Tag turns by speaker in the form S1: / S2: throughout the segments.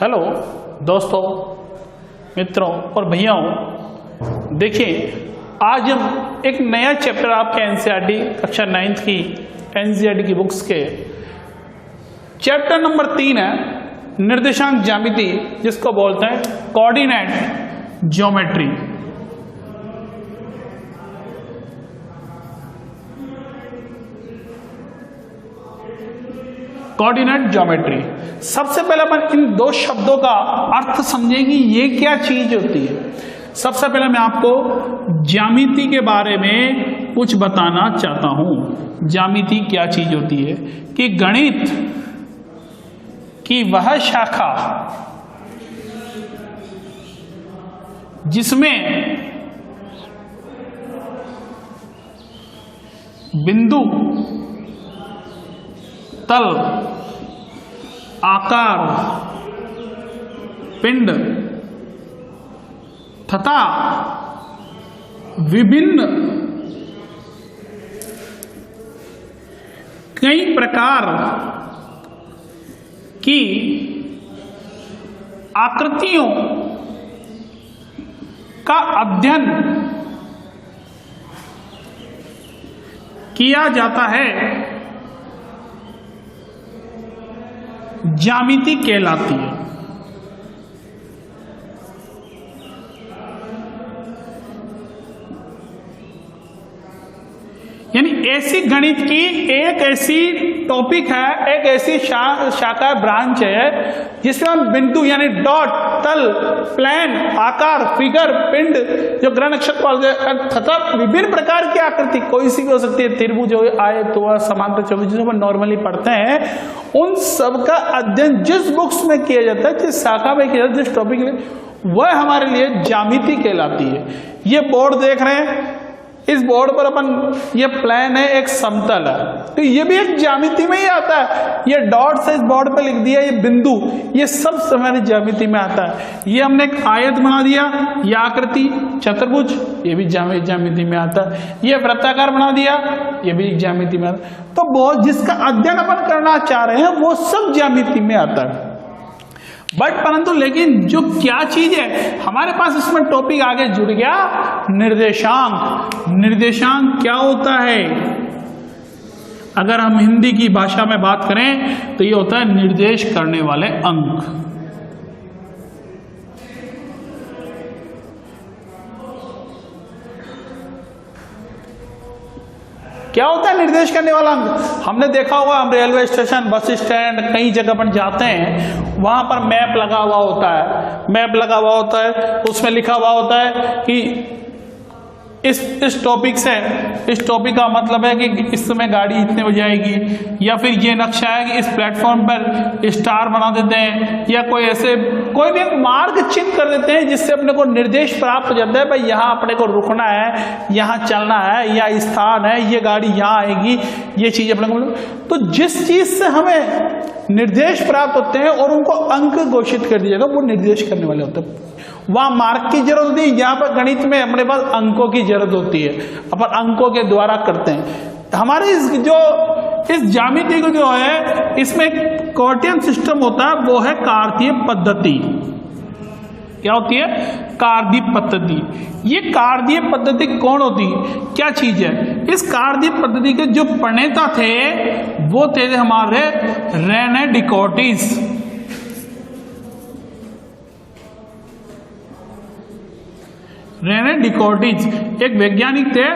S1: Hello दोस्तों, मित्रों और भैयाओं, देखिए आज हम एक नया चैप्टर आपके एनसीईआरटी कक्षा 9th की एनसीईआरटी की बुक्स के चैप्टर नंबर 3 है निर्देशांक ज्यामिति, जिसको बोलते हैं कोऑर्डिनेट ज्योमेट्री। Coordinate geometry. सबसे पहले अपन इन दो शब्दों का अर्थ समझेंगे, ये क्या चीज होती है। सबसे पहले मैं आपको ज्यामिति के बारे में कुछ बताना चाहता हूं। ज्यामिति क्या चीज होती है कि गणित की वह शाखा जिसमें बिंदु, तल, आकार, पिंड तथा विभिन्न कई प्रकार की आकृतियों का अध्ययन किया जाता है, ज्यामिति कहलाती है। यानी ऐसी गणित की एक ऐसी टॉपिक है, एक ऐसी शाखा ब्रांच है जिसमें हम बिंदु यानी डॉट, तल, प्लेन, आकार, फिगर, पिंड, जो ग्रह नक्षत्र तथा विभिन्न प्रकार की आकृति, कोई सी भी हो सकती है, त्रिभुज हो, आयत हुआ, समांतर चतुर्भुज, जिसको हम नॉर्मली पढ़ते हैं, उन सब का अध्ययन जिस बुक्स में किया जाता है, जिस शाखा में किया जाता है, जिस टॉपिक में, वह हमारे लिए ज्यामिति कहलाती है। ये बोर्ड देख रहे हैं, इस बोर्ड पर अपन, ये प्लेन है, एक समतल है, तो ये भी एक ज्यामिति में ही आता है। ये डॉट से इस बोर्ड पर लिख दिया, ये बिंदु, ये सब हमारी ज्यामिति में आता है। ये हमने एक आयत बना दिया, ये आकृति, चतुर्भुज, ये भी ज्यामिति में आता है। ये वृत्ताकार बना दिया, ये भी ज्यामिति में आता है। तो बहुत जिसका अध्ययन अपन करना चाह रहे हैं वो सब ज्यामिति में आता है। बट परंतु लेकिन जो क्या चीज है हमारे पास, इसमें टॉपिक आगे जुड़ गया, निर्देशांक। निर्देशांक क्या होता है? अगर हम हिंदी की भाषा में बात करें तो ये होता है निर्देश करने वाले अंक। क्या होता है निर्देश करने वाला अंक? हमने देखा होगा, हम रेलवे स्टेशन, बस स्टैंड, कई जगह पर जाते हैं, वहां पर मैप लगा हुआ होता है। मैप लगा हुआ होता है, उसमें लिखा हुआ होता है कि इस टॉपिक से, इस टॉपिक का मतलब है कि इस समय गाड़ी इतने बजे आएगी, या फिर ये नक्शा है कि इस प्लेटफॉर्म पर स्टार बना देते हैं, या कोई ऐसे कोई भी एक मार्ग चिन्ह कर देते हैं जिससे अपने को निर्देश प्राप्त हो जाता है, भाई यहाँ अपने को रुकना है, यहाँ चलना है, या स्थान है, ये गाड़ी यहाँ आएगी, ये चीज अपने को। तो जिस चीज से हमें निर्देश प्राप्त होते हैं और उनको अंक घोषित कर दिया जाएगा, वो निर्देश करने वाले होते हैं। वहां मार्क की जरूरत होती है, यहाँ पर गणित में अपने पास अंकों की जरूरत होती है, अपन अंकों के द्वारा करते हैं। हमारे इस ज्यामिति को जो है, इसमें कार्टियन सिस्टम होता है, वो है कार्तीय पद्धति। क्या होती है? कार्तीय पद्धति। ये कार्तीय पद्धति कौन होती है, क्या चीज है? इस कार्तीय पद्धति के जो प्रणेता थे वो थे हमारे रेने डिकोटिस। रेने डिकोटिस एक वैज्ञानिक थे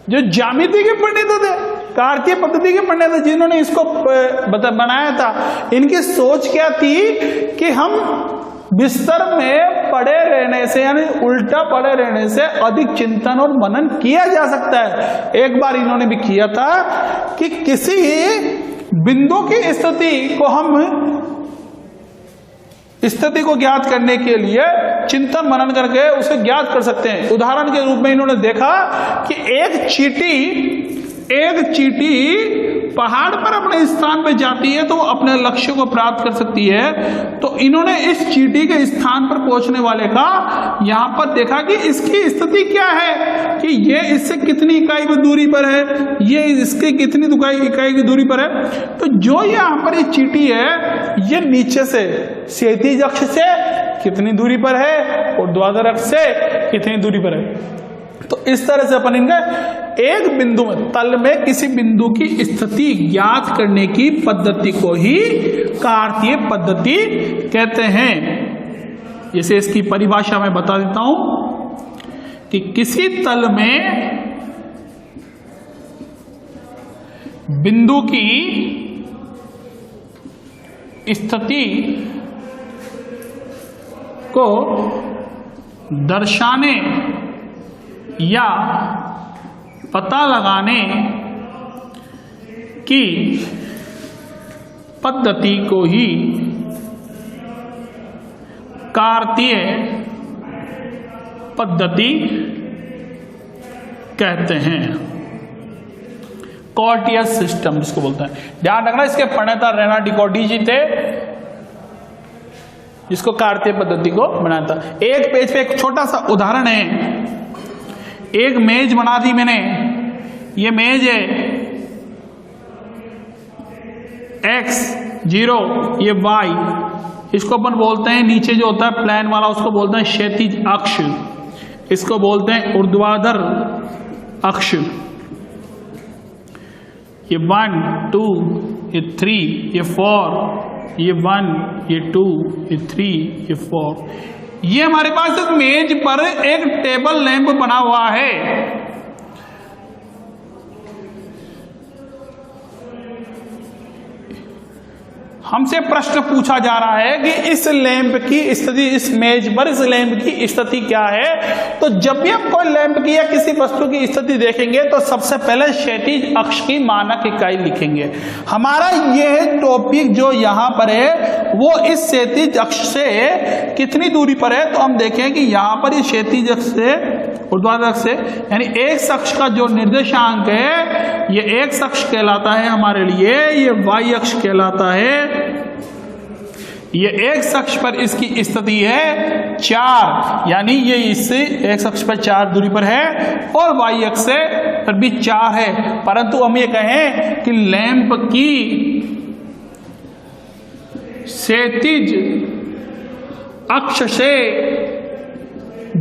S1: जो ज्यामिति के प्रणेता थे, कार्तीय पद्धति के प्रणेता, जिन्होंने इसको बनाया था। इनकी सोच क्या थी कि हम बिस्तर में पड़े रहने से, यानी उल्टा पड़े रहने से अधिक चिंतन और मनन किया जा सकता है। एक बार इन्होंने भी किया था कि किसी बिंदु की स्थिति को ज्ञात करने के लिए चिंतन मनन करके उसे ज्ञात कर सकते हैं। उदाहरण के रूप में इन्होंने देखा कि एक एक चींटी पहाड़ पर अपने स्थान पे जाती है तो वो अपने लक्ष्य को प्राप्त कर सकती है। तो इन्होंने इस चींटी के स्थान पर पहुंचने वाले का यहाँ पर देखा कि इसकी स्थिति क्या है, कि ये इससे कितनी इकाई की दूरी पर है, ये इसके कितनी इकाई की दूरी पर है। तो जो यहाँ पर ये चींटी है ये नीचे से क्षैतिज अक्ष से कितनी दूरी पर है, ऊर्ध्वाधर अक्ष से कितनी दूरी पर है। तो इस तरह से अपन इनका एक बिंदु में तल में किसी बिंदु की स्थिति ज्ञात करने की पद्धति को ही कार्तीय पद्धति कहते हैं। जैसे इसकी परिभाषा मैं बता देता हूं कि किसी तल में बिंदु की स्थिति को दर्शाने या पता लगाने की पद्धति को ही कार्तीय पद्धति कहते हैं। कॉर्टियस सिस्टम जिसको बोलते हैं। ध्यान रखना, इसके प्रणेता रेना डिकॉर्डी जी थे जिसको कार्तीय पद्धति को बनाया था। एक पेज पे एक छोटा सा उदाहरण है। एक मेज बना दी मैंने, ये मेज है x 0, ये y, इसको अपन बोलते हैं नीचे जो होता है प्लेन वाला उसको बोलते हैं क्षैतिज अक्ष, इसको बोलते हैं ऊर्ध्वाधर अक्ष। ये 1 2 ये 3 ये 4, ये 1 ये 2 ये 3 ये 4। ये हमारे पास इस मेज पर एक टेबल लैंप बना हुआ है। हमसे प्रश्न पूछा जा रहा है कि इस लैंप की स्थिति, इस मेज पर इस लैंप की स्थिति क्या है। तो जब भी हम कोई लैंप की या किसी वस्तु की स्थिति देखेंगे तो सबसे पहले क्षैतिज अक्ष की मानक इकाई लिखेंगे। हमारा यह टॉपिक जो यहाँ पर है वो इस क्षैतिज अक्ष से कितनी दूरी पर है, तो हम देखें कि यहाँ पर इस क्षैतिज अक्ष से ऊर्ध्वाधर अक्ष से, यानी एक अक्ष का जो निर्देशांक है ये एक अक्ष कहलाता है हमारे लिए, ये y अक्ष कहलाता है। ये एक अक्ष पर इसकी स्थिति है 4, यानी ये इससे एक अक्ष पर 4 दूरी पर है और y अक्ष से पर भी 4 है। परंतु हम ये कहें कि लैंप की क्षैतिज अक्ष से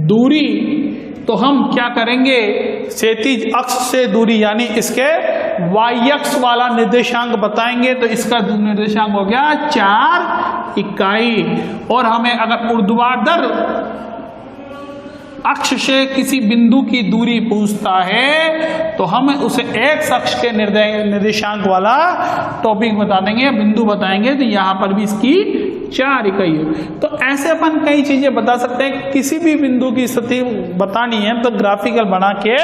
S1: दूरी, तो हम क्या करेंगे, क्षैतिज अक्ष से दूरी यानी इसके y अक्ष वाला निर्देशांक बताएंगे। तो इसका निर्देशांक हो गया 4 इकाई। और हमें अगर ऊर्ध्वाधर अक्ष से किसी बिंदु की दूरी पूछता है तो हम उसे x अक्ष के निर्देशांक वाला टॉपिक बता देंगे, बिंदु बताएंगे। तो यहाँ पर भी इसकी 4 इकाई है। तो ऐसे अपन कई चीजें बता सकते हैं। किसी भी बिंदु की स्थिति बतानी है तो ग्राफिकल बना के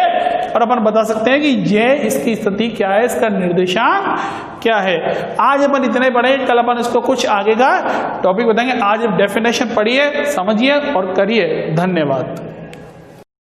S1: और अपन बता सकते हैं कि ये इसकी स्थिति क्या है, इसका निर्देशांक क्या है। आज अपन इतने पढ़े, कल अपन इसको कुछ आगे का टॉपिक बताएंगे। आज डेफिनेशन पढ़िए, समझिए और करिए। धन्यवाद।